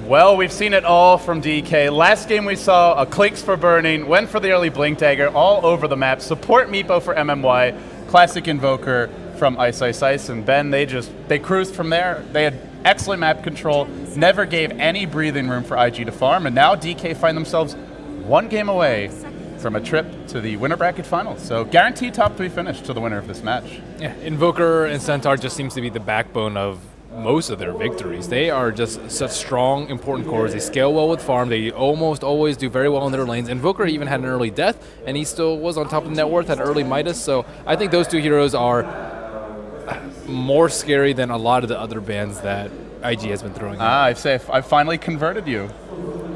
Well, we've seen it all from DK. Last game we saw a Clinks for burning, went for the early Blink Dagger all over the map, support Meepo for MMY, classic Invoker from Ice Ice Ice, and Ben, they cruised from there. They had excellent map control, never gave any breathing room for IG to farm, and now DK find themselves one game away from a trip to the winner bracket finals. So guaranteed top 3 finish to the winner of this match. Yeah, Invoker and Centaur just seems to be the backbone of most of their victories. They are just such strong, important cores. They scale well with farm. They almost always do very well in their lanes. Invoker even had an early death, and he still was on top of net worth, had early Midas. So I think those two heroes are more scary than a lot of the other bans that IG has been throwing. I've finally converted you.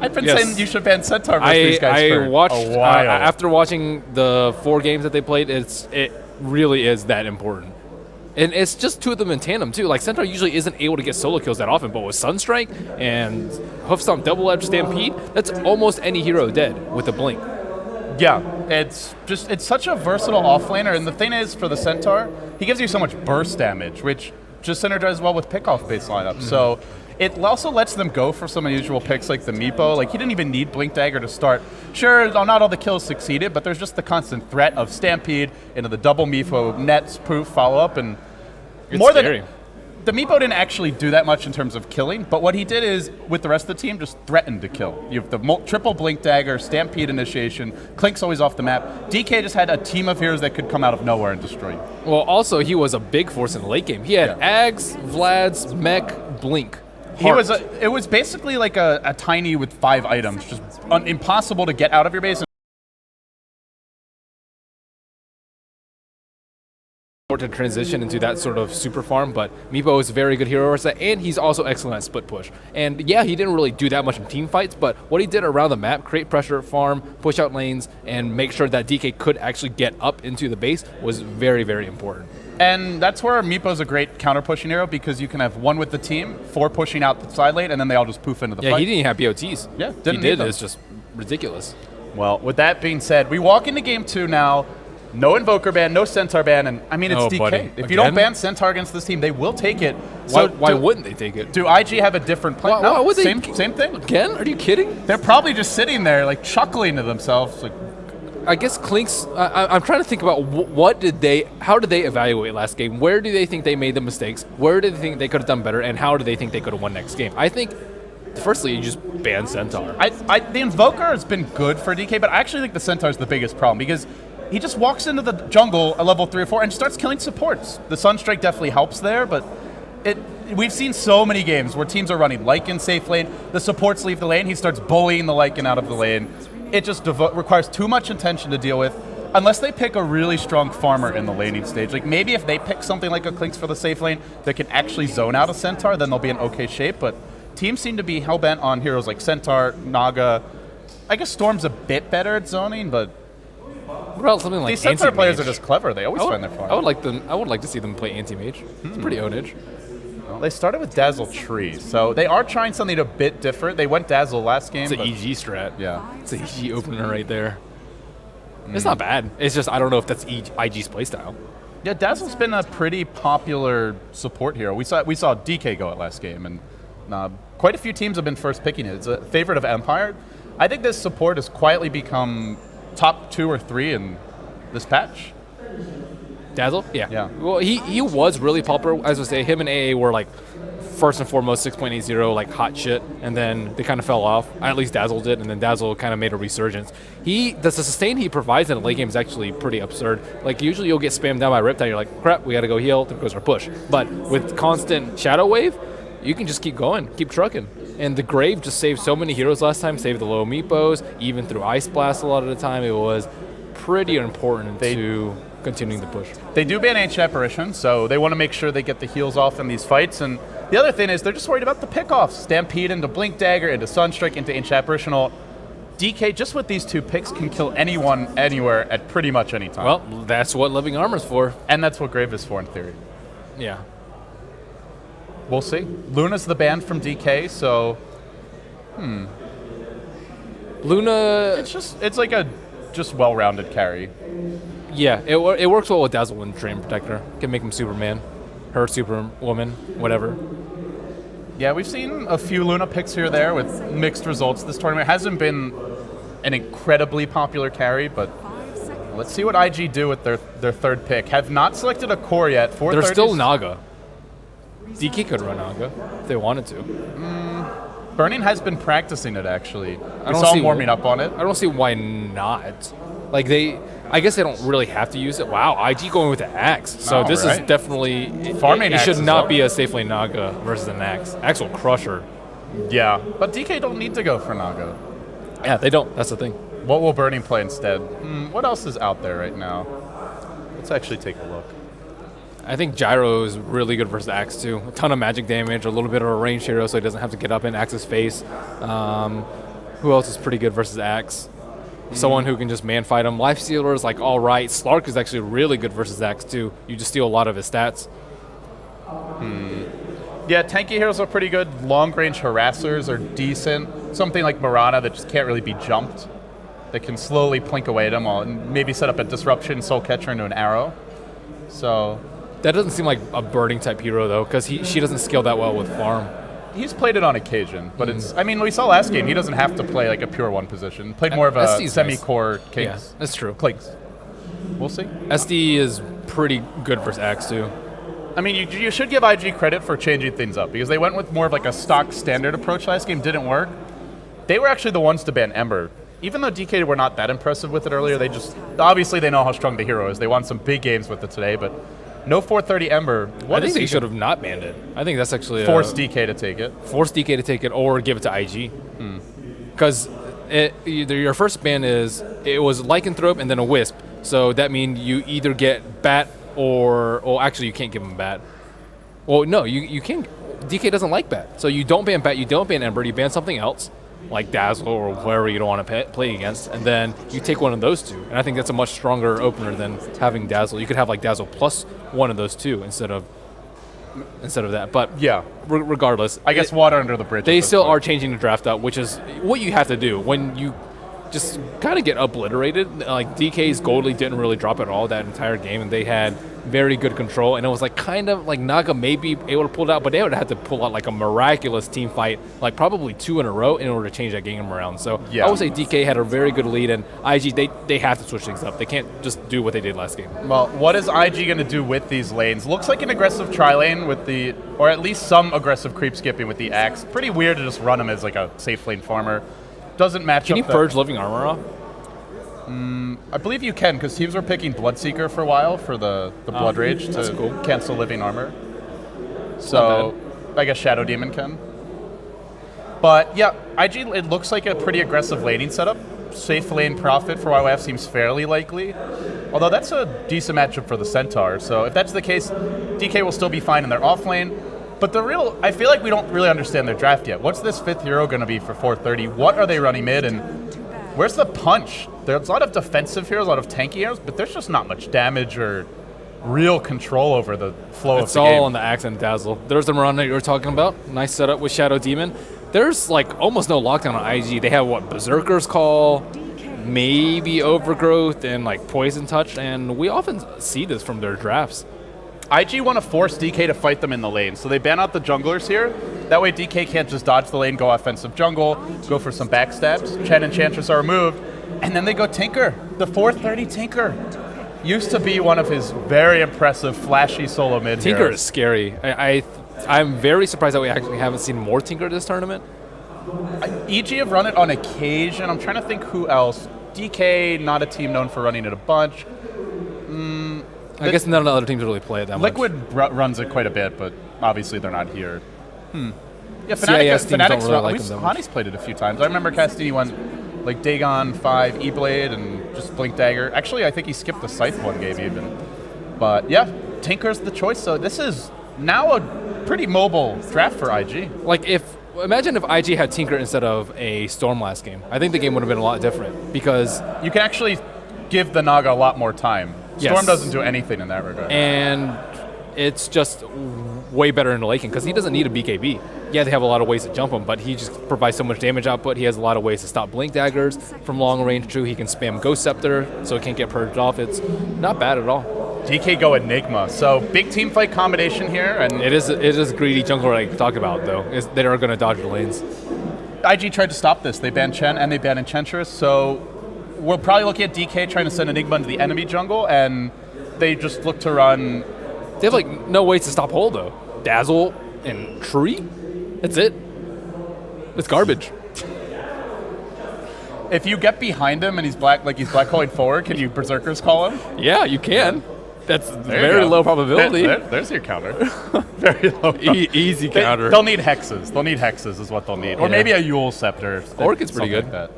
I've been saying you should ban Centaur versus these guys for watched, a while. After watching the 4 games that they played, it really is that important. And it's just two of them in tandem, too. Like, Centaur usually isn't able to get solo kills that often, but with Sunstrike and Hoofstomp Double-Edge Stampede, that's almost any hero dead with a blink. Yeah, it's such a versatile offlaner, and the thing is, for the Centaur, he gives you so much burst damage, which just synergizes well with pick-off-based lineups. So it also lets them go for some unusual picks like the Meepo. Like, he didn't even need Blink Dagger to start. Sure, not all the kills succeeded, but there's just the constant threat of Stampede into the double Meepo, nets, poof, follow-up, and it's more scary. The Meepo didn't actually do that much in terms of killing, but what he did is, with the rest of the team, just threatened to kill. You have the triple Blink Dagger, Stampede initiation, Clink's always off the map. DK just had a team of heroes that could come out of nowhere and destroy you. Well, also, he was a big force in the late game. He had Ags, Vlad's, Mech, Blink. It was basically like a tiny with 5 items, just impossible to get out of your base. To transition into that sort of super farm, but Meepo is a very good hero, and he's also excellent at split push. And yeah, he didn't really do that much in team fights, but what he did around the map, create pressure, farm, push out lanes, and make sure that DK could actually get up into the base was very, very important. And that's where Meepo's a great counter-pushing hero, because you can have 1 with the team, 4 pushing out the side lane, and then they all just poof into the fight. Yeah, he didn't have BOTs. Yeah, he did. It's just ridiculous. Well, with that being said, we walk into game 2 now. No Invoker ban, no Centaur ban, and I mean, it's DK. Buddy. If you don't ban Centaur against this team, they will take it. So why wouldn't they take it? Do IG have a different plan? No, same thing. Again? Are you kidding? They're probably just sitting there, like, chuckling to themselves. Like, I guess Clinks, I'm trying to think about how did they evaluate last game? Where do they think they made the mistakes? Where do they think they could have done better? And how do they think they could have won next game? I think, firstly, you just ban Centaur. The Invoker has been good for DK, but I actually think the Centaur is the biggest problem, because he just walks into the jungle at level 3 or 4 and starts killing supports. The Sunstrike definitely helps there, but we've seen so many games where teams are running Lycan safe lane, the supports leave the lane, he starts bullying the Lycan out of the lane. It just requires too much attention to deal with, unless they pick a really strong farmer in the laning stage. Like, maybe if they pick something like a Clinks for the safe lane that can actually zone out a Centaur, then they'll be in okay shape, but teams seem to be hell-bent on heroes like Centaur, Naga. I guess Storm's a bit better at zoning, but what about something like these Centaur players are just clever. They always find their farm. I would like to see them play anti-mage. It's pretty ownage. Well, they started with Dazzle Tree, so they are trying something a bit different. They went Dazzle last game. It's an EG strat. Yeah. It's an EG opener right there. It's not bad. It's just I don't know if that's IG's playstyle. Yeah, Dazzle's been a pretty popular support hero. We saw DK go it last game, and quite a few teams have been first picking it. It's a favorite of Empire. I think this support has quietly become top 2 or 3 in this patch. Dazzle? Yeah. Yeah. Well, he was really popular. As I say, him and AA were like first and foremost 6.80 like hot shit, and then they kind of fell off. At least Dazzle did, and then Dazzle kind of made a resurgence. The sustain he provides in the late game is actually pretty absurd. Like, usually you'll get spammed down by Riptide, you're like, crap, we got to go heal, there goes our push. But with constant Shadow Wave, you can just keep going, keep trucking. And the Grave just saved so many heroes last time, saved the low Meepos, even through Ice Blast a lot of the time. It was pretty important to continuing the push. They do ban Ancient Apparition, so they want to make sure they get the heals off in these fights. And the other thing is they're just worried about the pickoffs. Stampede into Blink Dagger, into Sunstrike, into Ancient Apparitional. DK, just with these 2 picks, can kill anyone, anywhere, at pretty much any time. Well, that's what Living Armor's for. And that's what Grave is for, in theory. Yeah. We'll see. Luna's the ban from DK, so... Luna... It's like a just well-rounded carry. Yeah, it works well with Dazzle and Dream Protector. Can make him Superman. Her Superwoman, whatever. Yeah, we've seen a few Luna picks here or there with mixed results this tournament. It hasn't been an incredibly popular carry, but let's see what IG do with their third pick. Have not selected a core yet. They're still Naga. DK could run Naga if they wanted to. Burning has been practicing it, actually. We saw him warming up on it. I don't see why not. Like, I guess they don't really have to use it. Wow, IG going with the Axe. So this is definitely... Farming it should Axe not be a safe lane Naga versus an Axe. Axe will crush her. Yeah, but DK don't need to go for Naga. Yeah, they don't. That's the thing. What will Burning play instead? What else is out there right now? Let's actually take a look. I think Gyro is really good versus Axe too. A ton of magic damage, a little bit of a range hero so he doesn't have to get up in Axe's face. Who else is pretty good versus Axe? Someone who can just man fight him. Life Stealer is like all right. Slark is actually really good versus Axe too. You just steal a lot of his stats. Yeah, tanky heroes are pretty good. Long-range harassers are decent. Something like Mirana that just can't really be jumped. That can slowly plink away at them all and maybe set up a disruption, soul catcher into an arrow. So that doesn't seem like a burning type hero though, because she doesn't scale that well with farm. He's played it on occasion, but it's. I mean, we saw last game. He doesn't have to play like a pure one position. Played more of a semi-core case. Yeah, that's true. Clinks. We'll see. SD is pretty good versus Axe too. I mean, you should give IG credit for changing things up because they went with more of like a stock standard approach last game. Didn't work. They were actually the ones to ban Ember. Even though DK were not that impressive with it earlier, they just obviously they know how strong the hero is. They won some big games with it today, but no 430 Ember. I think they should have not banned it. I think that's actually force DK to take it. Force DK to take it, or give it to IG. Because your first ban it was Lycanthrope and then a Wisp. So that means you either get Bat or actually you can't give him Bat. Well, no, you can't. DK doesn't like Bat, so you don't ban Bat, you don't ban Ember, you ban something else, like Dazzle or whoever you don't want to play against, and then you take one of those two. And I think that's a much stronger opener than having Dazzle. You could have like Dazzle plus one of those two instead of that. But yeah, regardless, I guess water under the bridge. They still are changing the draft up, which is what you have to do when you just kind of get obliterated. Like DK's Goldly didn't really drop at all that entire game, and they had very good control, and it was like kind of like Naga may be able to pull it out, but they would have to pull out like a miraculous team fight, like probably 2 in a row in order to change that game around. So yeah. I would say DK had a very good lead, and IG, they have to switch things up. They can't just do what they did last game. Well, what is IG going to do with these lanes? Looks like an aggressive tri-lane with the, or at least some aggressive creep skipping with the Axe. Pretty weird to just run him as like a safe lane farmer. Doesn't match up. Can you purge living armor off? I believe you can, because teams were picking Bloodseeker for a while for the Blood Rage to cancel living armor. So I guess Shadow Demon can. But yeah, IG, it looks like a pretty aggressive laning setup. Safe lane profit for YYF seems fairly likely. Although that's a decent matchup for the Centaur. So if that's the case, DK will still be fine in their off lane. But I feel like we don't really understand their draft yet. What's this 5th hero going to be for 430? What are they running mid? And where's the punch? There's a lot of defensive heroes, a lot of tanky heroes, but there's just not much damage or real control over the flow of the game. It's all on the Axe and Dazzle. There's the Mirana you were talking about. Nice setup with Shadow Demon. There's like almost no lockdown on IG. They have what, Berserker's Call, maybe Overgrowth, and like Poison Touch, and we often see this from their drafts. IG want to force DK to fight them in the lane, so they ban out the junglers here. That way DK can't just dodge the lane, go offensive jungle, go for some backstabs. Chen and Enchantress are removed, and then they go Tinker. The 430 Tinker used to be one of his very impressive, flashy solo mid Tinker heroes. Is scary. I'm very surprised that we actually haven't seen more Tinker this tournament. EG have run it on occasion. I'm trying to think who else. DK, not a team known for running it a bunch. I guess none of the other teams really play it that much. Liquid runs it quite a bit, but obviously they're not here. Yeah, Fnatic's Hani's played it a few times. I remember Castini went like Dagon 5 E-Blade and just Blink Dagger. Actually, I think he skipped the Scythe one game even. But yeah, Tinker's the choice. So this is now a pretty mobile draft for IG. Like imagine if IG had Tinker instead of a Storm last game. I think the game would have been a lot different because you can actually give the Naga a lot more time. Storm doesn't do anything in that regard. And it's just way better in the laking because he doesn't need a BKB. Yeah, they have a lot of ways to jump him, but he just provides so much damage output. He has a lot of ways to stop Blink Daggers from long range too. He can spam Ghost Scepter so it can't get purged off. It's not bad at all. DK go Enigma. So big team fight combination here, and It is greedy jungler like talked about though. They are going to dodge the lanes. IG tried to stop this. They banned Chen and they banned Enchantress, so we're probably looking at DK trying to send Enigma into the enemy jungle, and they just look to run. They have like no ways to stop Hole though. Dazzle and Tree? That's it. It's garbage. If you get behind him and he's black calling forward, can you Berserkers call him? Yeah, you can. That's There you very go. low probability. There's your counter. Very low. Easy counter. They'll need hexes. They'll need hexes is what they'll need. Or Yeah. maybe a Yule Scepter. Orchid's pretty something good. like that.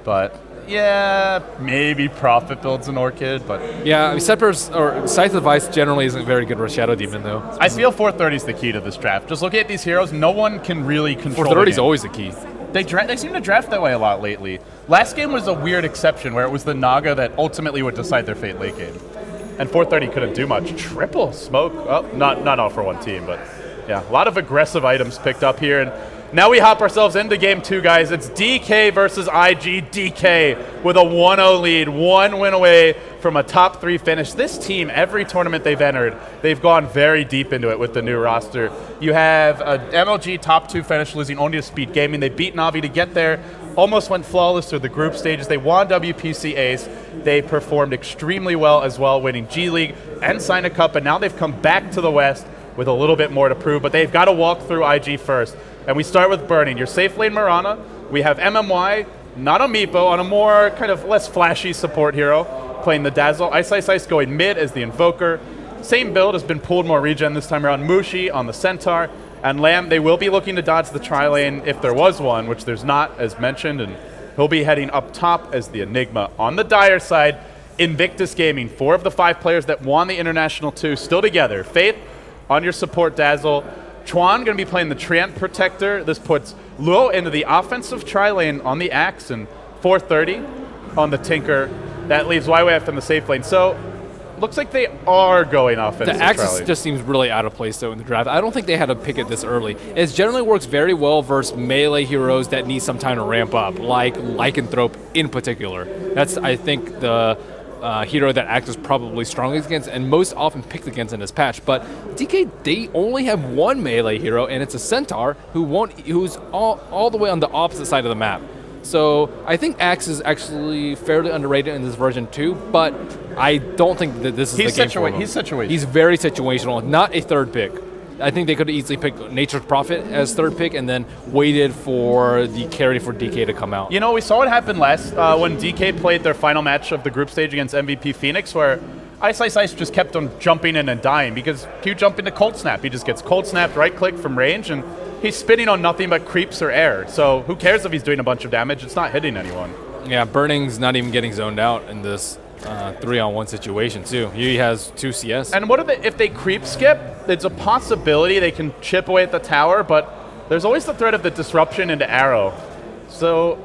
But yeah, maybe Prophet builds an Orchid, but Yeah, I mean, Scepter's or Scythe of Ice generally isn't very good with Shadow Demon though. I feel 430 is the key to this draft. Just looking at these heroes, no one can really control 430 the is game. always the key. They seem to draft that way a lot lately. Last game was a weird exception where it was the Naga that ultimately would decide their fate late game. And 430 couldn't do much. Triple smoke. Oh, not all for one team, but yeah, a lot of aggressive items picked up here. And now we hop ourselves into game 2, guys. It's DK versus IG. DK with a 1-0 lead, 1 win away from a top 3 finish. This team, every tournament they've entered, they've gone very deep into it with the new roster. You have a MLG top 2 finish, losing only to Speed Gaming. They beat Navi to get there, almost went flawless through the group stages. They won WPC Ace. They performed extremely well as well, winning G League and Signa Cup, and now they've come back to the West with a little bit more to prove, but they've got to walk through IG first. And we start with Burning, your safe lane Mirana. We have MMY, not on Meepo, on a more kind of less flashy support hero, playing the Dazzle. Ice Ice Ice going mid as the Invoker. Same build has been pulled more regen this time around. Mushi on the Centaur. And Lamb, they will be looking to dodge the tri-lane if there was one, which there's not, as mentioned. And he'll be heading up top as the Enigma. On the Dire side, Invictus Gaming, 4 of the 5 players that won the International 2 still together. Faith on your support Dazzle. Chuan going to be playing the Treant Protector. This puts Luo into the offensive tri-lane on the Axe and 430 on the Tinker. That leaves YYF in the safe lane. So, looks like they are going offensive The Axis tri-lane. just seems really out of place though in the draft. I don't think they had to pick it this early. It generally works very well versus melee heroes that need some time to ramp up, like Lycanthrope in particular. That's, I think, the hero that Axis probably strongest against and most often picked against in this patch. But DK, they only have one melee hero, and it's a Centaur who's all the way on the opposite side of the map. So I think Axe is actually fairly underrated in this version too, but I don't think that this is the game for him. He's situational. He's very situational, not a third pick. I think they could easily pick Nature's Prophet as third pick and then waited for the carry for DK to come out. You know, we saw what happened last when DK played their final match of the group stage against MVP Phoenix, where Ice Ice Ice just kept on jumping in and dying because Q jump into Cold Snap. He just gets Cold Snapped, right click from range, and he's spinning on nothing but creeps or air. So who cares if he's doing a bunch of damage? It's not hitting anyone. Yeah, Burning's not even getting zoned out in this 3-on-1 situation too. He has 2 CS. And what if they creep skip? It's a possibility they can chip away at the tower, but there's always the threat of the disruption into Arrow. So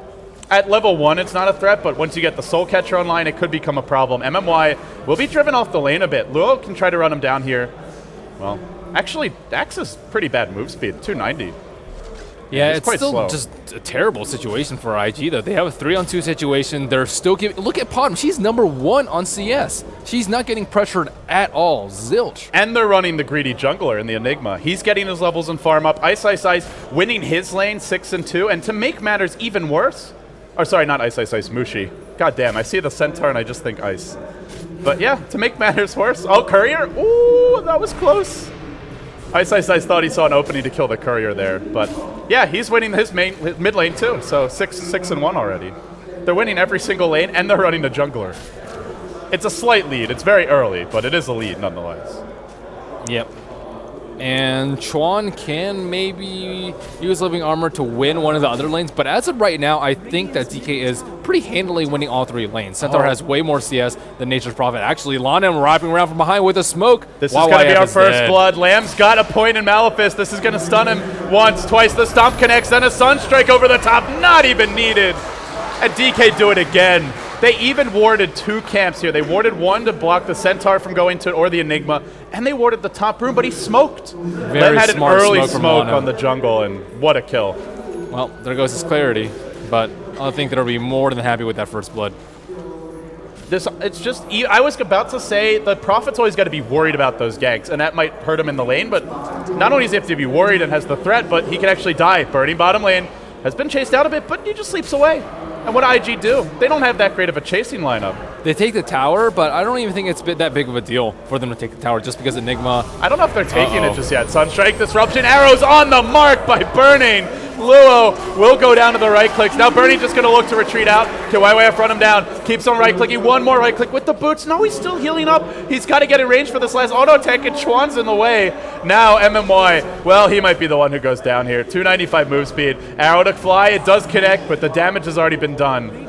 at level 1, it's not a threat, but once you get the Soul Catcher online, it could become a problem. MMY will be driven off the lane a bit. Luo can try to run him down here. Well, actually, Dax is pretty bad move speed, 290. Yeah, It's it's quite still slow. just a terrible situation for IG, though. They have a 3-on-2 situation. They're still giving... Look at Podm. She's number 1 on CS. She's not getting pressured at all. Zilch. And they're running the greedy jungler in the Enigma. He's getting his levels and farm up. Ice Ice Ice winning his lane 6-2. And to make matters even worse... Or sorry, not Ice Ice Ice, Mushi. God damn, I see the Centaur and I just think Ice. But yeah, to make matters worse... Oh, Courier? Ooh, that was close. Ice Ice Ice thought he saw an opening to kill the Courier there, but yeah, he's winning his mid lane too, so 6-1 already. They're winning every single lane, and they're running the jungler. It's a slight lead. It's very early, but it is a lead nonetheless. Yep. And Chuan can maybe use Living Armor to win one of the other lanes, but as of right now, I think that DK is pretty handily winning all 3 lanes. Centaur has way more CS than Nature's Prophet. Actually, Lana wrapping around from behind with a smoke. This is going to be our first blood. Lamb's got a point in Malefice. This is going to stun him once, twice. The stomp connects, then a Sunstrike over the top. Not even needed. And DK do it again. They even warded 2 camps here. They warded 1 to block the Centaur from going to, or the Enigma, and they warded the top room, but he smoked. Len had an early smoke on the jungle, and what a kill. Well, there goes his clarity, but I think they'll be more than happy with that first blood. It's just, I was about to say, the Prophet's always got to be worried about those ganks, and that might hurt him in the lane, but not only does he have to be worried and has the threat, but he can actually die. Burning bottom lane, has been chased out a bit, but he just sleeps away. And what IG do? They don't have that great of a chasing lineup. They take the tower, but I don't even think it's that big of a deal for them to take the tower just because Enigma. I don't know if they're taking it just yet. Sunstrike Disruption, arrows on the mark by Burning. Luo will go down to the right clicks. Now Burning just going to look to retreat out. KYYF run him down. Keeps on right clicking. One more right click with the boots. No, he's still healing up. He's got to get in range for this last auto attack, and Chuan's in the way. Now MMY, well, he might be the one who goes down here. 295 move speed. Arrow to fly. It does connect, but the damage has already been done.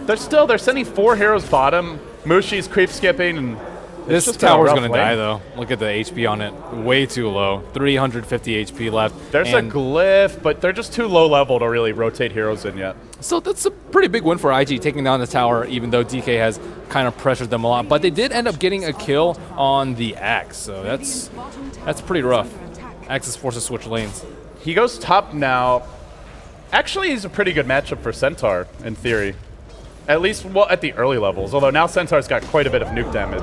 They're sending 4 heroes bottom. Mushi's creep skipping, and this tower's going to die, though. Look at the HP on it. Way too low. 350 HP left. There's a glyph, but they're just too low level to really rotate heroes in yet. So that's a pretty big win for IG, taking down the tower, even though DK has kind of pressured them a lot. But they did end up getting a kill on the Axe, so that's pretty rough. Axe is forced to switch lanes. He goes top now. Actually, he's a pretty good matchup for Centaur, in theory. At least, well, at the early levels. Although now Centaur's got quite a bit of nuke damage.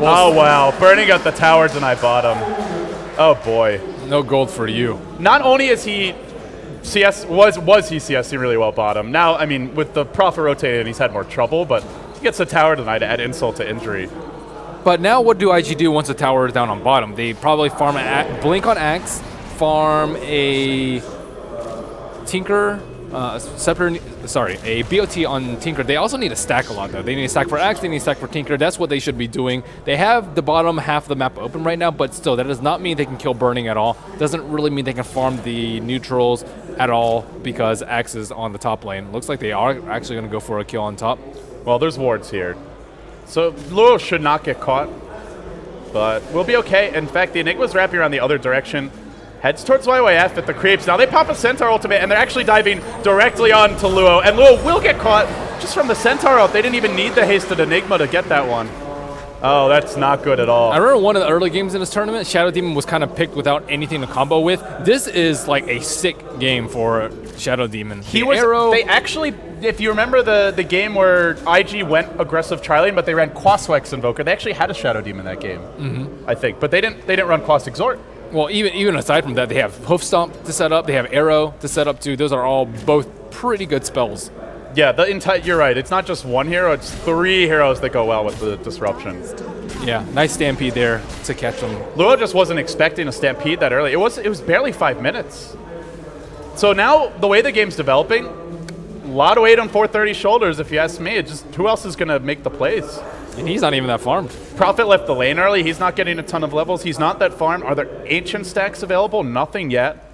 Oh, wow. Burning at the tower denied bottom. Oh, boy. No gold for you. Not only is he CS, was he CSing really well bottom. Now, I mean, with the Prophet rotating, he's had more trouble, but he gets the tower denied to add insult to injury. But now what do IG do once the tower is down on bottom? They probably farm a Blink on Axe, farm a Tinker, a BOT on Tinker. They also need to stack a lot, though. They need to stack for Axe, they need to stack for Tinker. That's what they should be doing. They have the bottom half of the map open right now, but still, that does not mean they can kill Burning at all. Doesn't really mean they can farm the neutrals at all because Axe is on the top lane. Looks like they are actually going to go for a kill on top. Well, there's wards here. So Luo should not get caught, but we'll be okay. In fact, the Enigma's wrapping around the other direction. Heads towards YYF at the creeps. Now they pop a Centaur ultimate, and they're actually diving directly on to Luo. And Luo will get caught just from the Centaur ult. They didn't even need the hasted Enigma to get that one. Oh, that's not good at all. I remember one of the early games in this tournament, Shadow Demon was kind of picked without anything to combo with. This is like a sick game for Shadow Demon. They actually, if you remember the game where IG went aggressive tri-lane, but they ran Quaswex Invoker, they actually had a Shadow Demon that game, I think. But they didn't run Quas Exhort. Well, even aside from that, they have Hoof Stomp to set up, they have Arrow to set up too. Those are all both pretty good spells. Yeah, you're right. It's not just one hero, it's 3 heroes that go well with the disruption. Yeah, nice Stampede there to catch them. Luo just wasn't expecting a Stampede that early. It was barely 5 minutes. So now, the way the game's developing, a lot of weight on 430's shoulders, if you ask me. It's just, who else is going to make the plays? And he's not even that farmed. Prophet left the lane early. He's not getting a ton of levels. He's not that farmed. Are there Ancient stacks available? Nothing yet.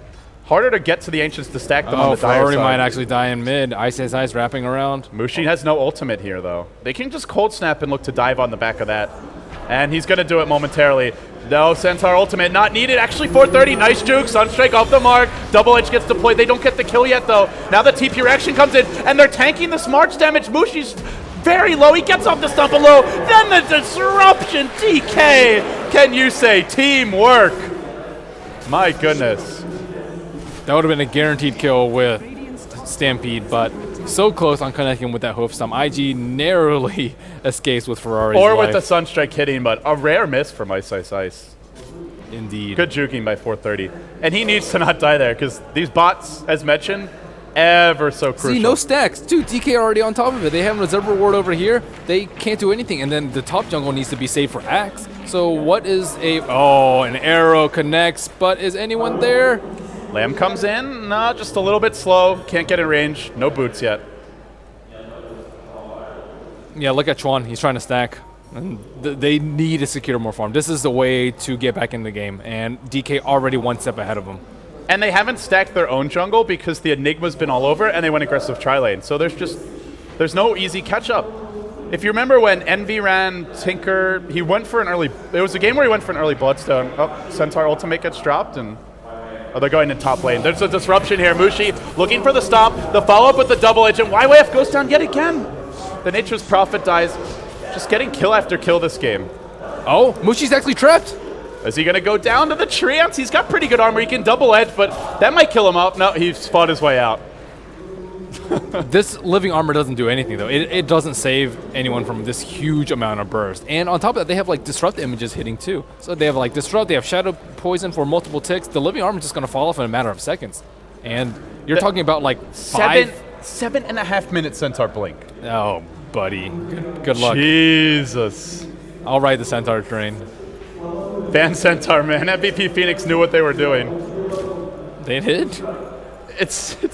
Harder to get to the Ancients to stack them on the dire side. Might actually die in mid. Ice wrapping around. Mushi has no ultimate here, though. They can just cold snap and look to dive on the back of that. And he's going to do it momentarily. No, Centaur ultimate not needed. Actually, 430, nice juke. Sunstrike off the mark. Double Edge gets deployed. They don't get the kill yet, though. Now the TP reaction comes in, and they're tanking the smarts damage. Mushi's very low. He gets off the stump and low. Then the disruption. DK, can you say teamwork? My goodness. That would have been a guaranteed kill with Stampede, but so close on connecting with that Hoof Stomp. IG narrowly escapes with Ferrari's Or life. with the Sunstrike hitting, but a rare miss from Ice. Indeed. Good juking by 430. And he needs to not die there, because these bots, as mentioned, ever so crucial. See, no stacks. Dude, DK already on top of it. They have a reserve reward over here. They can't do anything. And then the top jungle needs to be saved for Axe. So what is a... Oh, an arrow connects, but is anyone there? Lamb comes in, no, just a little bit slow. Can't get in range. No boots yet. Yeah, look at Chuan. He's trying to stack. And they need to secure more farm. This is the way to get back in the game. And DK already one step ahead of them. And they haven't stacked their own jungle because the Enigma's been all over and they went aggressive tri-lane. So there's no easy catch-up. If you remember when Envy ran Tinker, he went for an early... It was a game where he went for an early Bloodstone. Oh, Centaur ultimate gets dropped and... Oh, they're going in top lane. There's a disruption here. Mushi looking for the stop. The follow-up with the double edge, and YYF goes down yet again. The Nature's Prophet dies. Just getting kill after kill this game. Oh, Mushi's actually trapped. Is he going to go down to the treants? He's got pretty good armor. He can double edge, but that might kill him up. No, he's fought his way out. This living armor doesn't do anything though. It doesn't save anyone from this huge amount of burst. And on top of that, they have like disrupt images hitting too. So they have like disrupt, they have shadow poison for multiple ticks. The living armor is just gonna fall off in a matter of seconds. And you're talking about like 7.5 minute Centaur blink. Oh, buddy. Good luck. Jesus. I'll ride the Centaur train. Ban Centaur, man. MVP Phoenix knew what they were doing. They did.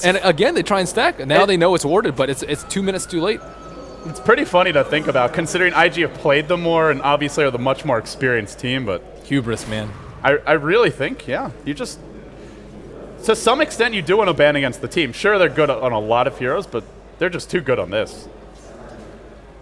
And again, they try and stack. Now they know it's warded, but it's 2 minutes too late. It's pretty funny to think about, considering IG have played them more and obviously are the much more experienced team. But hubris, man. I really think, yeah, you just to some extent you do want to ban against the team. Sure, they're good on a lot of heroes, but they're just too good on this.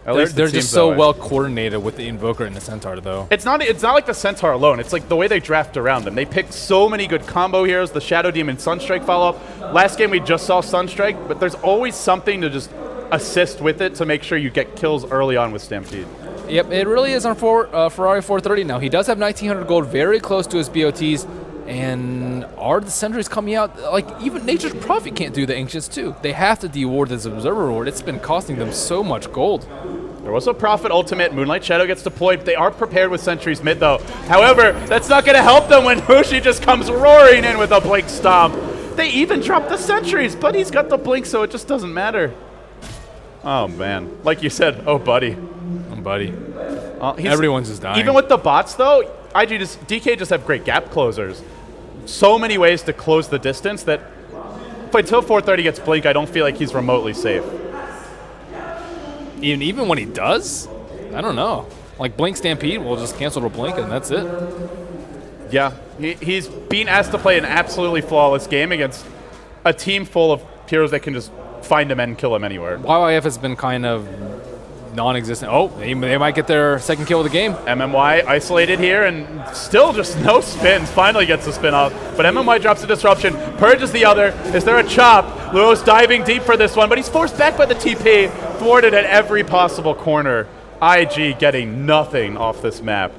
They're just so well coordinated with the Invoker and the Centaur, though. It's not like the Centaur alone. It's like the way they draft around them. They pick so many good combo heroes. The Shadow Demon Sunstrike follow-up. Last game we just saw Sunstrike, but there's always something to just assist with it to make sure you get kills early on with Stampede. Yep, it really is on Ferrari 430 now. He does have 1,900 gold, very close to his BOTs. And are the sentries coming out? Like, even Nature's Prophet can't do the Ancients, too. They have to deward this Observer Reward. It's been costing them so much gold. There was a Prophet ultimate. Moonlight Shadow gets deployed. They are prepared with sentries mid, though. However, that's not going to help them when Mushi just comes roaring in with a Blink Stomp. They even drop the sentries, but he's got the Blink, so it just doesn't matter. Oh, man. Like you said, oh, buddy. Oh, buddy. Everyone's just dying. Even with the bots, though, DK just have great gap closers. So many ways to close the distance that until 430 gets Blink, I don't feel like he's remotely safe. Even when he does? I don't know. Like, Blink Stampede will just cancel the Blink, and that's it. Yeah, he's being asked to play an absolutely flawless game against a team full of heroes that can just find him and kill him anywhere. YYF has been kind of non-existent. Oh, they might get their second kill of the game. MMY isolated here and still just no spins. Finally gets the spin off, but MMY drops a disruption. Purges the other. Is there a chop? Luo's diving deep for this one, but he's forced back by the TP. Thwarted at every possible corner. IG getting nothing off this map.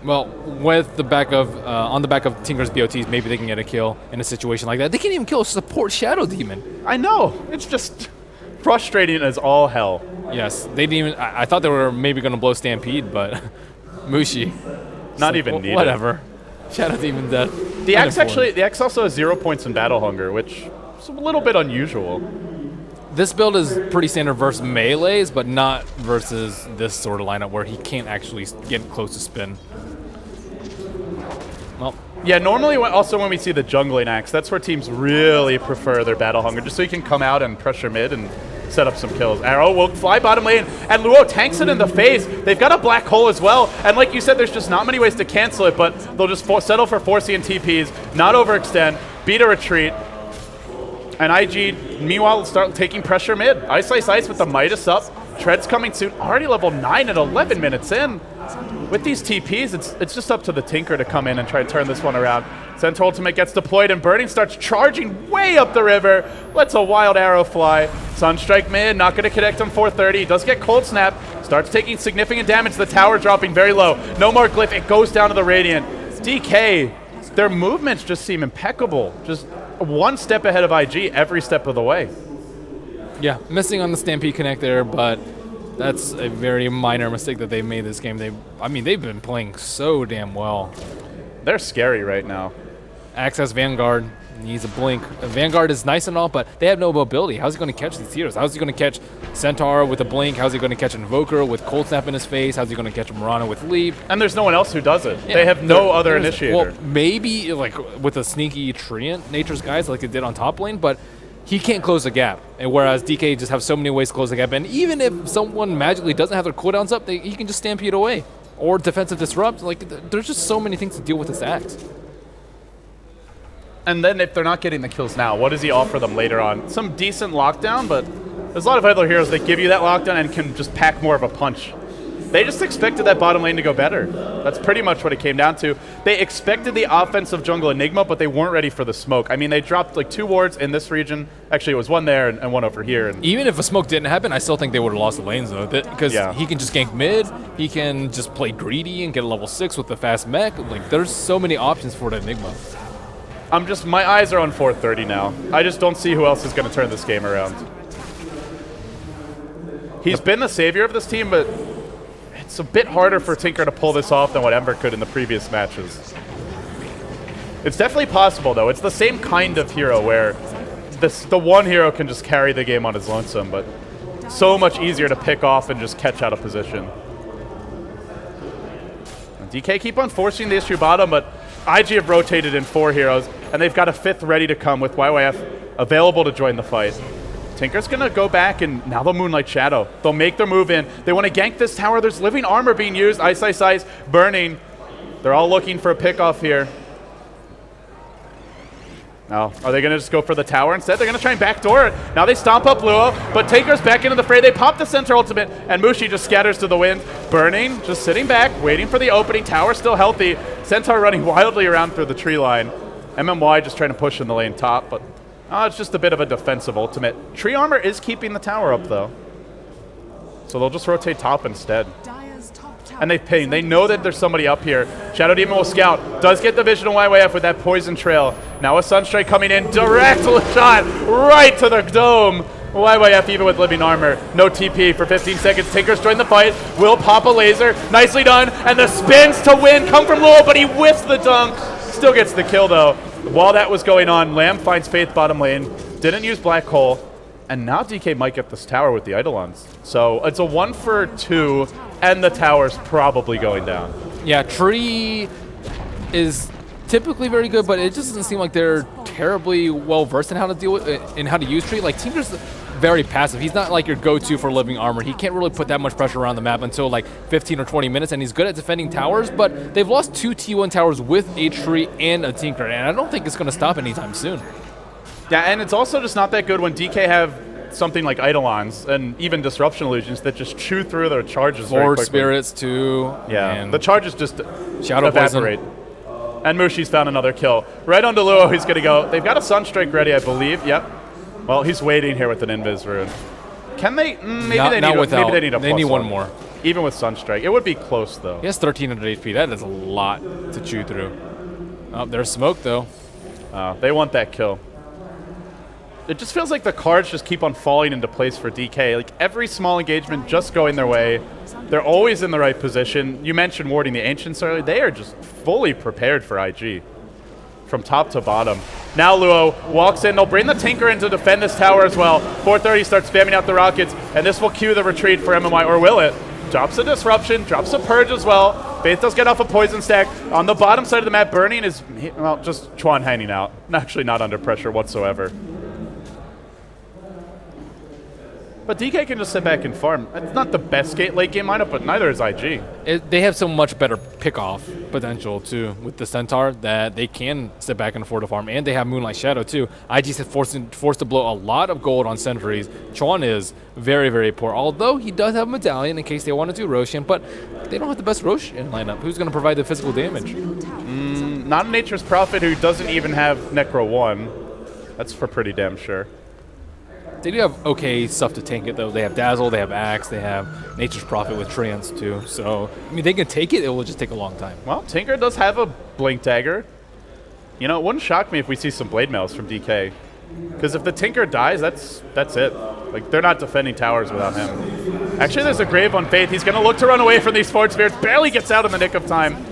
Well, with the back of on the back of Tinker's BOTs, maybe they can get a kill in a situation like that. They can't even kill a support Shadow Demon. I know. It's just frustrating as all hell. Yes, they didn't even. I thought they were maybe going to blow Stampede, but Mushi, not even needed. Whatever. Shadow Demon death. The X also has 0 points in Battle Hunger, which is a little bit unusual. This build is pretty standard versus melees, but not versus this sort of lineup where he can't actually get close to spin. Well, yeah, normally also when we see the jungling axe, that's where teams really prefer their Battle Hunger, just so you can come out and pressure mid and set up some kills. Arrow will fly bottom lane, and Luo tanks it in the face. They've got a black hole as well, and like you said, there's just not many ways to cancel it, but they'll just settle for 4C and TPs, not overextend, beat a retreat, and IG, meanwhile, start taking pressure mid. Ice Ice Ice with the Midas up. Tread's coming soon, already level 9 at 11 minutes in. With these TPs, it's just up to the Tinker to come in and try to turn this one around. Centaur ultimate gets deployed, and Burning starts charging way up the river. Lets a wild arrow fly. Sunstrike mid, not going to connect on 430. He does get Cold Snap. Starts taking significant damage. The tower dropping very low. No more Glyph. It goes down to the Radiant. DK, their movements just seem impeccable. Just one step ahead of IG every step of the way. Yeah, missing on the Stampede Connect there, but that's a very minor mistake that they made this game. They've been playing so damn well. They're scary right now. Access Vanguard needs a blink. Vanguard is nice and all, but they have no mobility. How's he going to catch these heroes? How's he going to catch Centaur with a blink? How's he going to catch Invoker with Cold Snap in his face? How's he going to catch Murano with Leap? And there's no one else who does it. Yeah, they have no other initiator. Well, maybe like with a sneaky Treant, Nature's Guys like they did on top lane, but he can't close the gap. And whereas DK just have so many ways to close the gap, and even if someone magically doesn't have their cooldowns up, he can just Stampede away. Or defensive disrupt. Like, there's just so many things to deal with this axe. And then if they're not getting the kills now, what does he offer them later on? Some decent lockdown, but there's a lot of other heroes that give you that lockdown and can just pack more of a punch. They just expected that bottom lane to go better. That's pretty much what it came down to. They expected the offensive jungle Enigma, but they weren't ready for the smoke. I mean, they dropped like 2 wards in this region. Actually, it was one there and one over here. And even if a smoke didn't happen, I still think they would have lost the lanes, though. Because he can just gank mid, he can just play greedy and get a level 6 with the fast mech. Like, there's so many options for the Enigma. My eyes are on 430 now. I just don't see who else is going to turn this game around. He's been the savior of this team, but it's a bit harder for Tinker to pull this off than what Ember could in the previous matches. It's definitely possible, though. It's the same kind of hero where the one hero can just carry the game on his lonesome, but so much easier to pick off and just catch out of position. And DK keep on forcing the issue bottom, but IG have rotated in 4 heroes, and they've got a 5th ready to come with YYF available to join the fight. Tinker's going to go back, and now they'll Moonlight Shadow. They'll make their move in. They want to gank this tower. There's living armor being used. Ice, Ice, Ice, burning. They're all looking for a pick-off here. Now, are they going to just go for the tower instead? They're going to try and backdoor it. Now they stomp up Luo, but Tinker's back into the fray. They pop the center ultimate, and Mushi just scatters to the wind. Burning, just sitting back, waiting for the opening. Tower still healthy. Centaur running wildly around through the tree line. MMY just trying to push in the lane top, but it's just a bit of a defensive ultimate. Tree armor is keeping the tower up, though. So they'll just rotate top instead. And they ping. They know that there's somebody up here. Shadow Demon will scout. Does get the vision of YYF with that poison trail. Now a Sunstrike coming in. Direct shot right to the dome. YYF even with living armor. No TP for 15 seconds. Tinker's joined the fight. Will pop a laser. Nicely done. And the spins to win come from Luo, but he whiffs the dunk. Still gets the kill, though. While that was going on, Lamb finds Faith bottom lane. Didn't use Black Hole. And now DK might get this tower with the Eidolons. So it's a 1 for 2, and the tower's probably going down. Yeah, Tree is typically very good, but it just doesn't seem like they're terribly well versed in how to deal with it, in how to use Tree. Like, Tinker's very passive. He's not like your go-to for living armor. He can't really put that much pressure around the map until like 15 or 20 minutes, and he's good at defending towers, but they've lost 2 T1 towers with a Tree and a Tinker, and I don't think it's going to stop anytime soon. Yeah, and it's also just not that good when DK have something like Eidolons and even Disruption Illusions that just chew through their charges very quickly. Spirits, too. Yeah, and the charges just Shadow evaporate. Poison. And Mushi's found another kill. Right onto Luo, he's going to go. They've got a Sunstrike ready, I believe. Yep. Well, he's waiting here with an Invis Rune. Can they? Maybe they need a They need one more. Even with Sunstrike. It would be close, though. He has 1300 HP. That is a lot to chew through. Oh, there's smoke, though. They want that kill. It just feels like the cards just keep on falling into place for DK. Like, every small engagement just going their way. They're always in the right position. You mentioned warding the Ancients earlier. They are just fully prepared for IG from top to bottom. Now Luo walks in. They'll bring the Tinker in to defend this tower as well. 430 starts spamming out the rockets, and this will cue the retreat for MMY, or will it? Drops a Disruption, drops a Purge as well. Faith does get off a Poison stack. On the bottom side of the map, Burning is, well, just Chuan hanging out. Actually not under pressure whatsoever. But DK can just sit back and farm. It's not the best late game lineup, but neither is IG. They have so much better pick-off potential, too, with the Centaur that they can sit back and afford to farm. And they have Moonlight Shadow, too. IG's forced to blow a lot of gold on sentries. Chuan is very, very poor, although he does have a Medallion in case they want to do Roshan, but they don't have the best Roshan lineup. Who's going to provide the physical damage? Not a Nature's Prophet who doesn't even have Necro 1. That's for pretty damn sure. They do have okay stuff to tank it, though. They have Dazzle, they have Axe, they have Nature's Prophet with Trance, too. So, I mean, they can take it. It will just take a long time. Well, Tinker does have a Blink Dagger. You know, it wouldn't shock me if we see some Blade Mails from DK. Because if the Tinker dies, that's it. Like, they're not defending towers without him. Actually, there's a Grave on Faith. He's going to look to run away from these Forge Spirits. Barely gets out in the nick of time.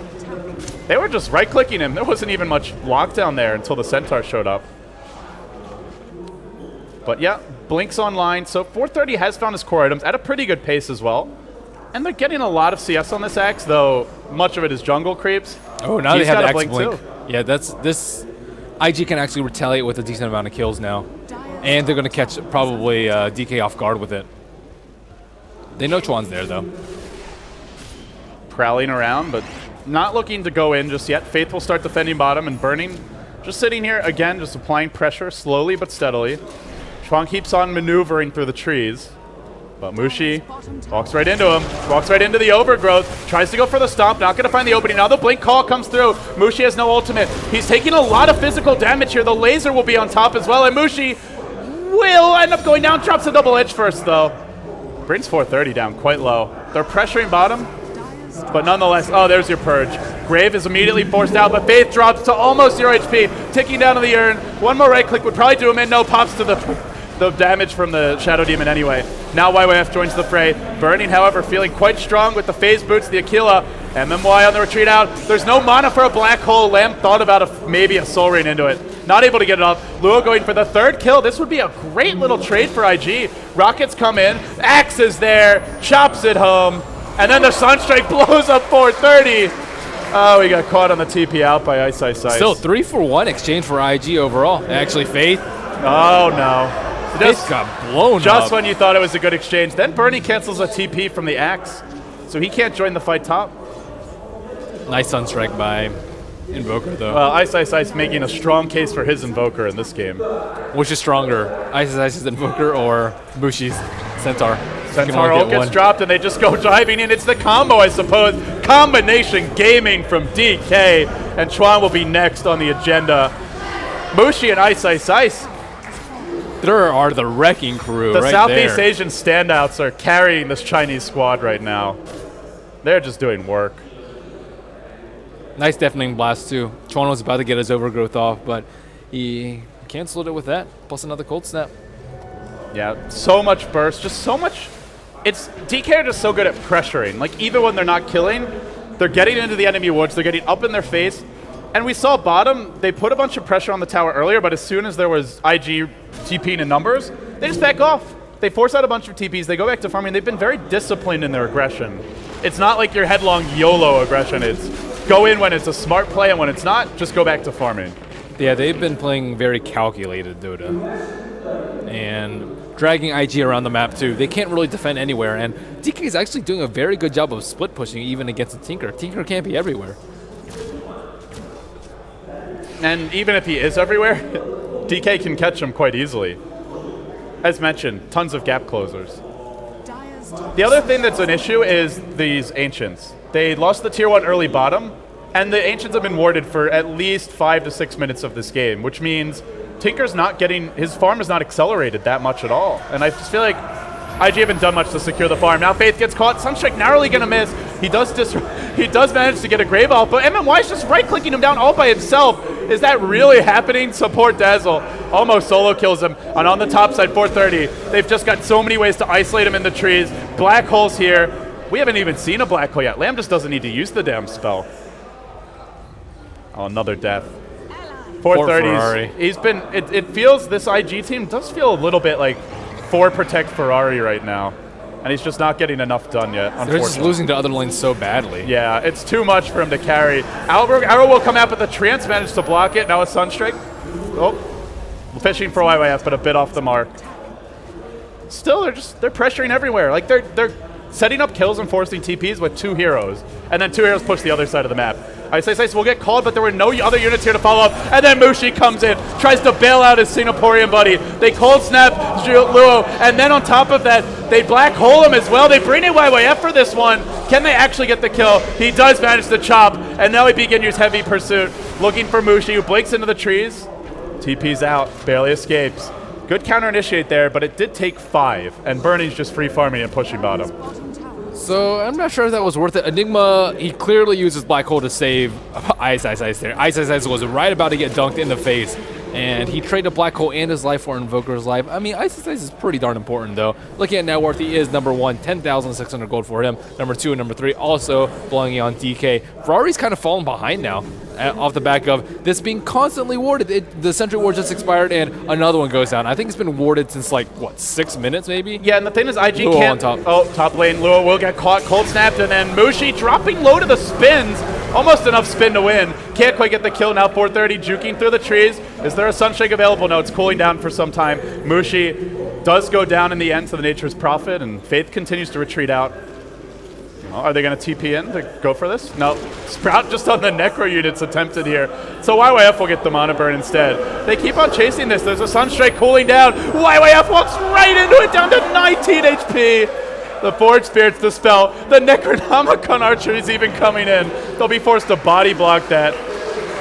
They were just right-clicking him. There wasn't even much lockdown there until the Centaur showed up. But yeah, Blink's online, so 430 has found his core items at a pretty good pace as well. And they're getting a lot of CS on this Axe, though much of it is jungle creeps. Oh, now they have the Axe Blink. Yeah, this IG can actually retaliate with a decent amount of kills now. And they're going to catch probably DK off guard with it. They know Chuan's there, though. Prowling around, but not looking to go in just yet. Faith will start defending bottom, and Burning just sitting here, again, just applying pressure slowly but steadily. Chuan keeps on maneuvering through the trees, but Mushi walks right into him, walks right into the overgrowth, tries to go for the stomp, not going to find the opening. Now the Blink call comes through. Mushi has no ultimate. He's taking a lot of physical damage here. The laser will be on top as well, and Mushi will end up going down. Drops a double edge first, though. Brings 430 down quite low. They're pressuring bottom, but nonetheless, oh, there's your Purge. Grave is immediately forced out, but Faith drops to almost 0 HP, ticking down to the urn. One more right click would probably do him in. No, pops to the the damage from the Shadow Demon anyway. Now YYF joins the fray. Burning, however, feeling quite strong with the phase boots, the Aquila. MMY on the retreat out. There's no mana for a Black Hole. Lamb thought about maybe a Soul Rain into it. Not able to get it off. Luo going for the third kill. This would be a great little trade for IG. Rockets come in. Axe is there. Chops it home. And then the Sunstrike blows up 430. Oh, we got caught on the TP out by Ice. Still 3-for-1 exchange for IG overall. Actually, Faith. Oh, no. Faith got blown just up. when you thought it was a good exchange. Then Bernie cancels a TP from the Axe. So he can't join the fight top. Nice Sunstrike by Invoker, though. Well, Ice making a strong case for his Invoker in this game. Which is stronger, Ice's Invoker or Bushi's Centaur? Centaur ult gets dropped and they just go diving in. It's the combo, I suppose. Combination gaming from DK. And Chuan will be next on the agenda. Mushi and Ice. There are the wrecking crew The right Southeast there. Asian standouts are carrying this Chinese squad right now. They're just doing work. Nice deafening blast, too. Chuan was about to get his overgrowth off, but he canceled it with that, plus another cold snap. Yeah, so much burst, just so much. It's DK are just so good at pressuring. Like, even when they're not killing, they're getting into the enemy woods, they're getting up in their face. And we saw bottom, they put a bunch of pressure on the tower earlier, but as soon as there was IG TPing in numbers, they just back off. They force out a bunch of TPs, they go back to farming. They've been very disciplined in their aggression. It's not like your headlong YOLO aggression. It's go in when it's a smart play, and when it's not, just go back to farming. Yeah, they've been playing very calculated Dota. And dragging IG around the map, too. They can't really defend anywhere, and DK is actually doing a very good job of split pushing even against a Tinker. Tinker can't be everywhere. And even if he is everywhere, DK can catch him quite easily. As mentioned, tons of gap closers. The other thing that's an issue is these Ancients. They lost the tier 1 early bottom, and the Ancients have been warded for at least 5 to 6 minutes of this game, which means Tinker's not getting, his farm is not accelerated that much at all. And I just feel like IG haven't done much to secure the farm. Now Faith gets caught, Sunstrike narrowly gonna miss. He does manage to get a Grave Ult, but MMY is just right-clicking him down all by himself. Is that really happening? Support Dazzle almost solo kills him. And on the top side, 430, they've just got so many ways to isolate him in the trees. Black Holes here. We haven't even seen a Black Hole yet. Lamb just doesn't need to use the damn spell. Oh, another death. 430's, he's been, it feels, this IG team does feel a little bit like for Protect Ferrari right now. And he's just not getting enough done yet, unfortunately. They're just losing to other lanes so badly. Yeah, it's too much for him to carry. Arrow will come out, but the Trance managed to block it. Now a Sunstrike. Oh, fishing for YYF, but a bit off the mark. Still, they're pressuring everywhere. Like they're setting up kills and forcing TPs with 2 heroes, and then 2 heroes push the other side of the map. Ice will get called, but there were no other units here to follow up, and then Mushi comes in, tries to bail out his Singaporean buddy. They cold snap Luo, and then on top of that, they black hole him as well. They bring in YYF for this one. Can they actually get the kill? He does manage to chop, and now he begins heavy pursuit, looking for Mushi, who blinks into the trees. TP's out, barely escapes. Good counter initiate there, but it did take 5, and Burning's just free farming and pushing bottom. So I'm not sure if that was worth it. Enigma, he clearly uses Black Hole to save Ice there. Ice was right about to get dunked in the face, and he traded Black Hole and his life for Invoker's life. I mean, Ice is pretty darn important, though. Looking at net worth, he is number 1, 10,600 gold for him. Number 2 and number 3 also belonging on DK. Ferrari's kind of fallen behind now, off the back of this being constantly warded. The Sentry Ward just expired, and another one goes down. I think it's been warded since, like, what, 6 minutes, maybe? Yeah, and the thing is, IG Luo can't... on top. Oh, top lane, Luo will get caught, cold snapped, and then Mushi dropping low to the spins. Almost enough spin to win. Can't quite get the kill. Now 430 juking through the trees. Is there a Sunstrike available? No, it's cooling down for some time. Mushi does go down in the end to the Nature's Prophet, and Faith continues to retreat out. Oh, are they going to TP in to go for this? No. Sprout just on the Necro units attempted here. So YYF will get the Mana Burn instead. They keep on chasing this. There's a Sunstrike cooling down. YYF walks right into it, down to 19 HP. The Forge Spirits dispel. The Necronomicon Archer is even coming in. They'll be forced to body block that.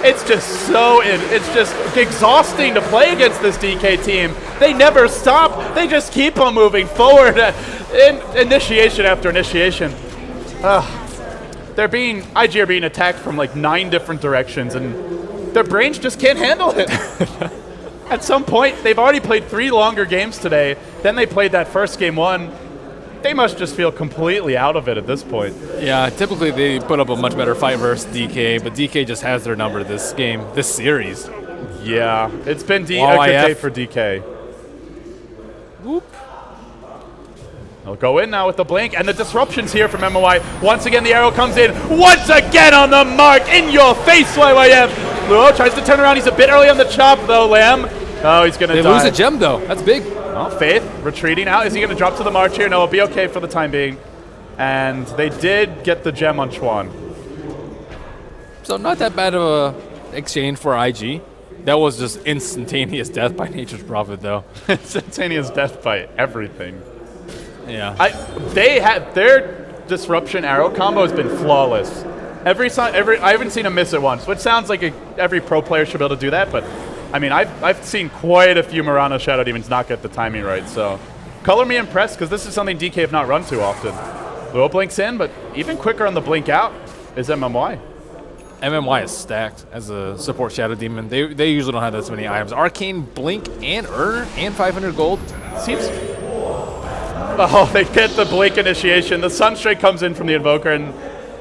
It's just it's just exhausting to play against this DK team. They never stop. They just keep on moving forward. Initiation after initiation. IG are being attacked from like 9 different directions, and their brains just can't handle it. At some point, they've already played 3 longer games today. Then they played that first game 1. They must just feel completely out of it at this point. Yeah, typically they put up a much better fight versus DK, but DK just has their number this game, this series. Yeah, it's been a good day for DK. Whoop. They'll go in now with the blink, and the disruption's here from MOI. Once again, the arrow comes in. Once again on the mark. In your face, YYM. Luo tries to turn around. He's a bit early on the chop, though, Lamb. Oh, he's going to die. They lose a gem, though. That's big. Well, Faith retreating out. Is he going to drop to the march here? No, it'll be okay for the time being. And they did get the gem on Chuan. So not that bad of a exchange for IG. That was just instantaneous death by Nature's Prophet, though. Instantaneous death by everything. Yeah. They have their disruption arrow combo has been flawless. I haven't seen them miss it once, which sounds like every pro player should be able to do that. But I mean, I've seen quite a few Murano Shadow Demons not get the timing right. So color me impressed, because this is something DK have not run too often. Luo blinks in, but even quicker on the blink out is MMY. MMY is stacked as a support Shadow Demon. They usually don't have that many items. Arcane, Blink, and Earner, and 500 gold. Seems. Oh, they get the blink initiation. The Sunstrike comes in from the Invoker, and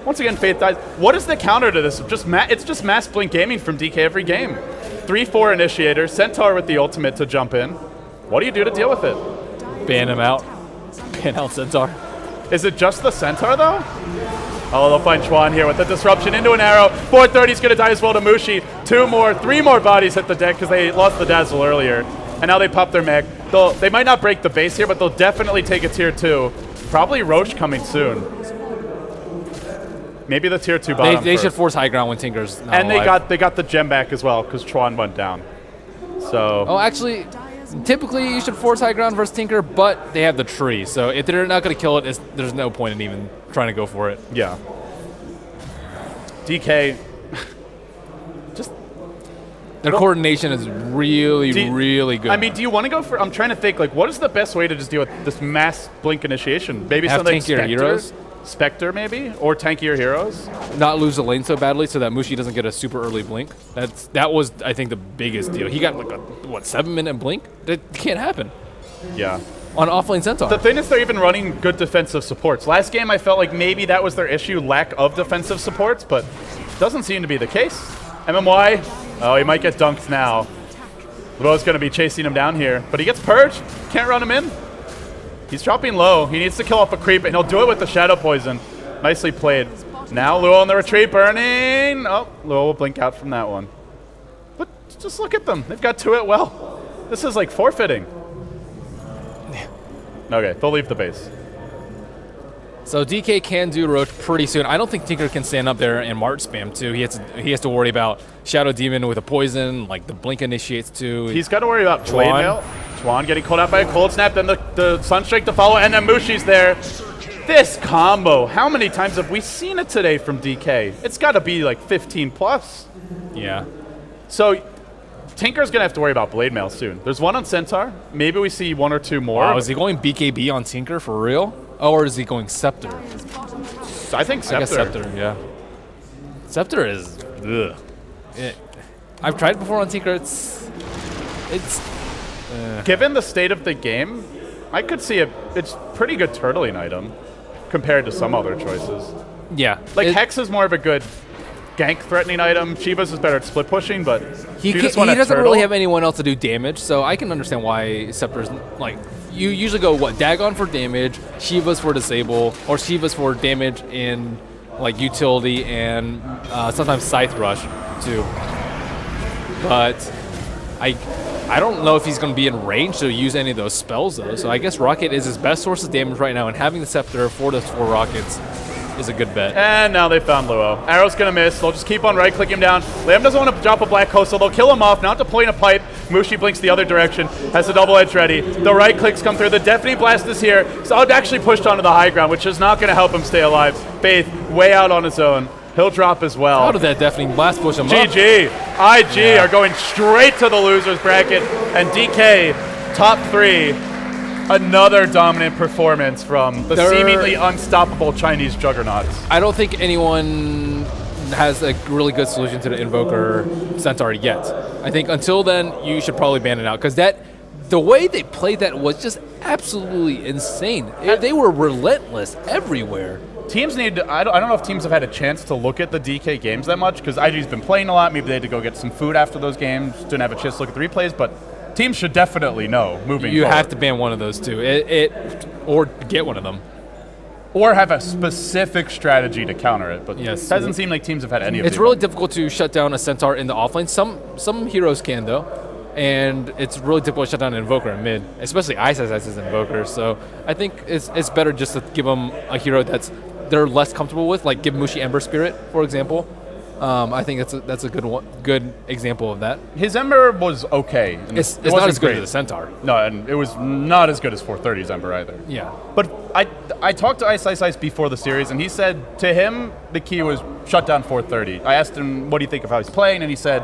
once again, Faith dies. What is the counter to this? It's just mass blink gaming from DK every game. 3-4 initiator, Centaur with the ultimate to jump in. What do you do to deal with it? Ban him out. Ban out Centaur. Is it just the Centaur, though? Oh, they'll find Chuan here with the disruption into an arrow. 430's going to die as well to Mushi. 3 more bodies hit the deck because they lost the Dazzle earlier. And now they pop their mech. They might not break the base here, but they'll definitely take a tier 2. Probably Roach coming soon. Maybe the tier 2 bottom They should force high ground when Tinker's not alive. they got the gem back as well because Chuan went down. So. Oh, actually, typically you should force high ground versus Tinker, but they have the tree. So if they're not going to kill it, there's no point in even trying to go for it. Yeah. DK. Their coordination is really good. I mean, do you want to go for... I'm trying to think, like, what is the best way to just deal with this mass blink initiation? Maybe have something tankier heroes? Spectre, maybe? Or tankier heroes? Not lose the lane so badly so that Mushi doesn't get a super early blink. That was, I think, the biggest deal. He got, like, a, 7-minute blink? That can't happen. Yeah. On offlane Centaur. The thing is, they're even running good defensive supports. Last game, I felt like maybe that was their issue, lack of defensive supports, but doesn't seem to be the case. MMY, oh, he might get dunked now. Luo's going to be chasing him down here, but he gets purged. Can't run him in. He's dropping low. He needs to kill off a creep, and he'll do it with the Shadow Poison. Nicely played. Now Luo on the retreat, burning. Oh, Luo will blink out from that one. But just look at them. They've got to it well. This is like forfeiting. Okay, they'll leave the base. So DK can do Roach pretty soon. I don't think Tinker can stand up there and March spam too. He has to worry about Shadow Demon with a poison, like the blink initiates too. He's got to worry about Blade Mail. Chuan getting called out by a cold snap, then the Sunstrike to follow, and then Mushi's there. This combo, how many times have we seen it today from DK? It's got to be like 15 plus. Yeah. So Tinker's going to have to worry about Blade Mail soon. There's one on Centaur. Maybe we see 1 or 2 more. Wow, is he going BKB on Tinker for real? Or is he going Scepter? I think Scepter. I guess Scepter, yeah. Scepter is... Ugh. I've tried before on Tinker. It's Given the state of the game, I could see it's pretty good turtling item compared to some other choices. Yeah. Like Hex is more of a good gank threatening item. Shiva's is better at split pushing, but he doesn't really have anyone else to do damage, so I can understand why Scepter's like... You usually go, what, Dagon for damage, Shiva's for disable, or Shiva's for damage in like utility and sometimes Scythe Rush too. But I don't know if he's going to be in range to use any of those spells though, so I guess Rocket is his best source of damage right now, and having the Scepter for those 4 rockets is a good bet. And now they found Luo. Arrow's going to miss. They'll just keep on right-clicking him down. Lamb doesn't want to drop a Black Coastal. They'll kill him off. Now deploying a pipe. Mushi blinks the other direction. Has the double edge ready. The right clicks come through. The Deafening Blast is here. So I've actually pushed onto the high ground, which is not going to help him stay alive. Faith way out on his own. He'll drop as well. How did that Deafening Blast push him up? GG. IG are going straight to the losers bracket. And DK, top 3. Another dominant performance from the seemingly unstoppable Chinese juggernauts. I don't think anyone has a really good solution to the Invoker Centaur yet. I think until then, you should probably ban it out, because the way they played that was just absolutely insane. They were relentless everywhere. Teams need to, I don't know if teams have had a chance to look at the DK games that much, because IG's been playing a lot. Maybe they had to go get some food after those games. Didn't have a chance to look at the replays, but teams should definitely know moving forward. You have to ban one of those two, or get one of them. Or have a specific strategy to counter it, but yes. It doesn't seem like teams have had any of It's really difficult to shut down a Centaur in the offlane. Some heroes can, though, and it's really difficult to shut down an Invoker in mid, especially Ice is Invoker, so I think it's better just to give them a hero they're less comfortable with, like give Mushi Ember Spirit, for example. I think that's a good example of that. His Ember was okay. It's not as good as the Centaur. No, and it was not as good as 430's Ember either. Yeah. But I talked to Ice before the series, and he said to him the key was shut down 430. I asked him, what do you think of how he's playing? And he said,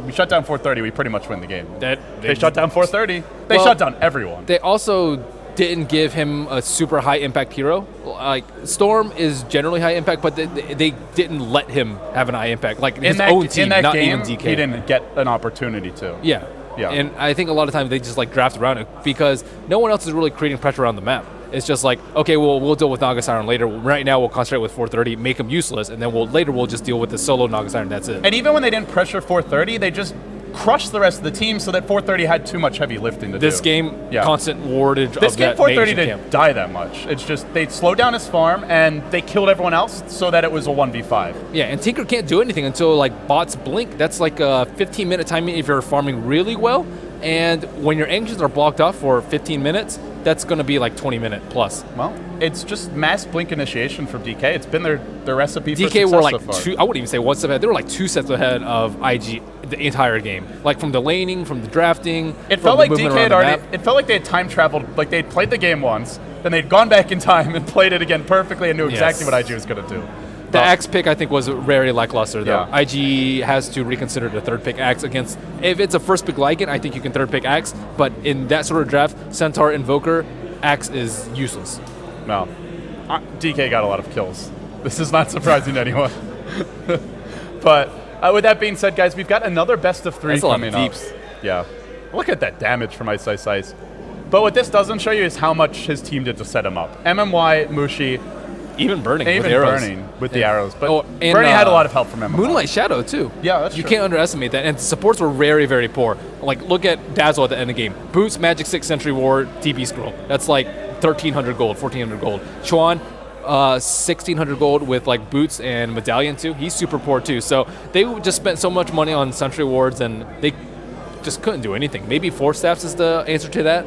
we shut down 430, we pretty much win the game. They shut down 430. They shut down everyone. They also didn't give him a super high impact hero. Like Storm is generally high impact, but they didn't let him have an high impact. Like his own team, not even DK. He didn't get an opportunity to. Yeah. And I think a lot of times they just like draft around it because no one else is really creating pressure on the map. It's just like, okay, we'll deal with Naga Siren later. Right now we'll concentrate with 430, make him useless, and then later we'll just deal with the solo Naga Siren. That's it. And even when they didn't pressure 430, they just crushed the rest of the team so that 430 had too much heavy lifting to do. This game, constant wardage of that. This game, 430 didn't die that much. It's just they slowed down his farm and they killed everyone else so that it was a 1v5. Yeah, and Tinker can't do anything until like bots blink. That's like a 15-minute timing if you're farming really well. And when your engines are blocked off for 15 minutes, that's going to be like 20-minute plus. Well, it's just mass blink initiation from DK. It's been their recipe for DK success were like so far. I wouldn't even say one step ahead. They were like 2 steps ahead of IG the entire game. Like from the laning, from the drafting. It felt like DK had already. It felt like they had time traveled. Like they had played the game once, then they'd gone back in time and played it again perfectly and knew exactly what IG was going to do. The Axe pick, I think, was very lackluster, though. Yeah. IG has to reconsider the third pick Axe against... If it's a first pick Lycan, I think you can third pick Axe, but in that sort of draft, Centaur, Invoker, Axe is useless. No. DK got a lot of kills. This is not surprising to anyone. But with that being said, guys, we've got another best of 3 coming up. Yeah. Look at that damage from Ice. But what this doesn't show you is how much his team did to set him up. MMY, Mushi... Even burning with arrows. Burning with the arrows. But Burning had a lot of help from him. Moonlight Shadow, too. Yeah, that's You true. can't underestimate that. And the supports were very, very poor. Like, look at Dazzle at the end of the game. Boots, Magic 6, Sentry Ward, TP Scroll. That's like 1,300 gold, 1,400 gold. Chuan, 1,600 gold with like Boots and Medallion, too. He's super poor, too. So they just spent so much money on Sentry Wards, and they just couldn't do anything. Maybe Force Staffs is the answer to that,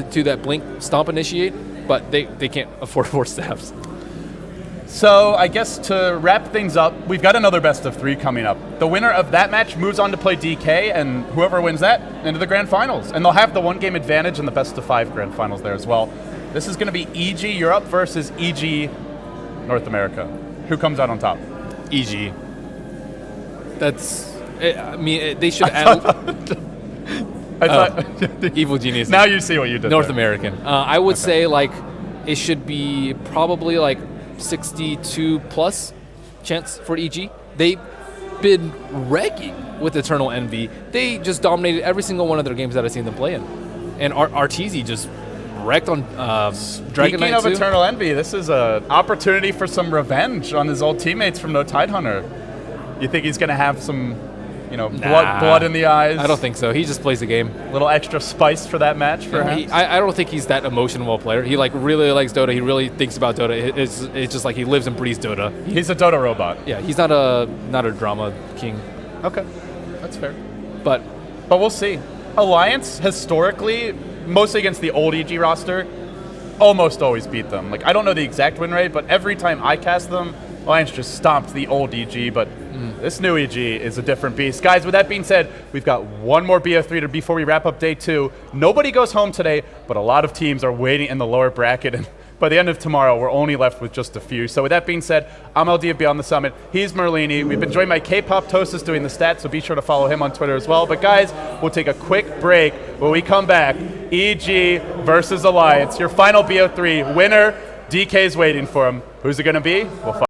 to that Blink Stomp Initiate, but they can't afford Force Staffs. So I guess to wrap things up, we've got another best of 3 coming up. The winner of that match moves on to play DK, and whoever wins that, into the Grand Finals. And they'll have the 1-game advantage in the best of 5 Grand Finals there as well. This is going to be EG Europe versus EG North America. Who comes out on top? EG. That's... I mean, they should add... I thought Evil Genius. Now you see what you did North there. American. I would say, like, it should be probably, like, 62 plus chance for EG. They've been wrecking with Eternal Envy. They just dominated every single one of their games that I've seen them play in. And Arteezy just wrecked on Dragon Knight Speaking of 2. Eternal Envy, this is an opportunity for some revenge on his old teammates from No Tidehunter. You think he's going to have some, blood in the eyes? I don't think so. He just plays the game. A little extra spice for that match, perhaps? I don't think he's that emotional player. He like really likes Dota. He really thinks about Dota. It's just like he lives and breathes Dota. He's a Dota robot. Yeah, he's not a drama king. Okay, that's fair. But we'll see. Alliance, historically, mostly against the old EG roster, almost always beat them. Like, I don't know the exact win rate, but every time I cast them, Alliance just stomped the old EG, but this new EG is a different beast. Guys, with that being said, we've got one more BO3 before we wrap up day 2. Nobody goes home today, but a lot of teams are waiting in the lower bracket, and by the end of tomorrow, we're only left with just a few. So with that being said, I'm LD of Beyond the Summit. He's Merlini. We've been joined by K-Pop Tosis doing the stats, so be sure to follow him on Twitter as well. But guys, we'll take a quick break. When we come back, EG versus Alliance. Your final BO3 winner, DK's waiting for him. Who's it going to be? We'll find